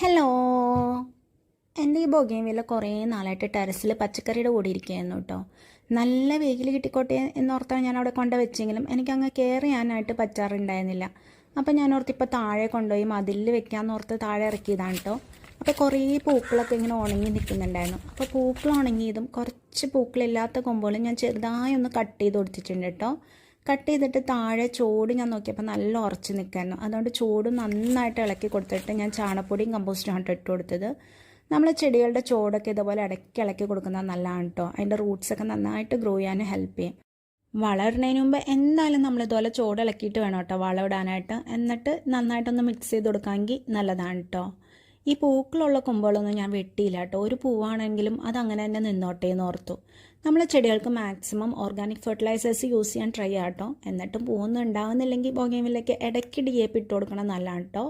Hello, എൻ്റെ ഈ ബൊഗെയിൻവില്ല കുറേ നാളായിട്ട് ടെറസിൽ പച്ചക്കറിയുടെ കൂടി ഇരിക്കുകയായിരുന്നു കേട്ടോ. നല്ല വെയിൽ കിട്ടിക്കോട്ടെ എന്നോർത്താണ് ഞാൻ അവിടെ കൊണ്ട് വെച്ചെങ്കിലും എനിക്കങ്ങ് കെയർ ചെയ്യാനായിട്ട് പറ്റാറുണ്ടായിരുന്നില്ല. അപ്പോൾ ഞാൻ ഓർത്ത് ഇപ്പോൾ താഴെ കൊണ്ടുപോയി മതിലിൽ വെക്കാമെന്ന് ഓർത്ത് താഴെ ഇറക്കിയതാണ് കേട്ടോ. അപ്പോൾ കുറേ പൂക്കളൊക്കെ ഇങ്ങനെ ഉണങ്ങി നിൽക്കുന്നുണ്ടായിരുന്നു. അപ്പോൾ പൂക്കൾ ഉണങ്ങിയതും കുറച്ച് പൂക്കളില്ലാത്ത കൊമ്പുകളും ഞാൻ ചെറുതായി ഒന്ന് കട്ട് ചെയ്ത് കൊടുത്തിട്ടുണ്ട് കേട്ടോ. കട്ട് ചെയ്തിട്ട് താഴെ ചോട് ഞാൻ നോക്കിയപ്പോൾ നല്ല ഉറച്ച് നിൽക്കായിരുന്നു. അതുകൊണ്ട് ചോട് നന്നായിട്ട് ഇളക്കി കൊടുത്തിട്ട് ഞാൻ ചാണകപ്പൊടിയും കമ്പോസ്റ്റുമാണ് ഇട്ട് കൊടുത്തത്. നമ്മൾ ചെടികളുടെ ചോടൊക്കെ ഇതുപോലെ ഇടയ്ക്ക് ഇളക്കി കൊടുക്കുന്നത് നല്ലതാണ് കേട്ടോ. അതിൻ്റെ റൂട്ട്സൊക്കെ നന്നായിട്ട് ഗ്രോ ചെയ്യാൻ ഹെൽപ്പ് ചെയ്യും. വളരുന്നതിന് മുമ്പ് എന്തായാലും നമ്മളിതുപോലെ ചോട് ഇളക്കിയിട്ട് വേണം കേട്ടോ വളം ഇടാനായിട്ട്. എന്നിട്ട് നന്നായിട്ടൊന്ന് മിക്സ് ചെയ്ത് കൊടുക്കാമെങ്കിൽ നല്ലതാണ് കേട്ടോ. ഈ പൂക്കളുള്ള കൊമ്പുകളൊന്നും ഞാൻ വെട്ടിയില്ല കേട്ടോ. ഒരു പൂവാണെങ്കിലും അതങ്ങനെ തന്നെ നിന്നോട്ടെ എന്ന് ഓർത്തു. നമ്മൾ ചെടികൾക്ക് മാക്സിമം ഓർഗാനിക് ഫെർട്ടിലൈസേഴ്സ് യൂസ് ചെയ്യാൻ ട്രൈ ചെയ്യാം കേട്ടോ. എന്നിട്ടും പൂവൊന്നും ഉണ്ടാകുന്നില്ലെങ്കിൽ ബൊഗെയിൻവില്ലയ്ക്ക് ഇടയ്ക്ക് DAP ഇട്ട് കൊടുക്കണം നല്ലതാണ് കേട്ടോ.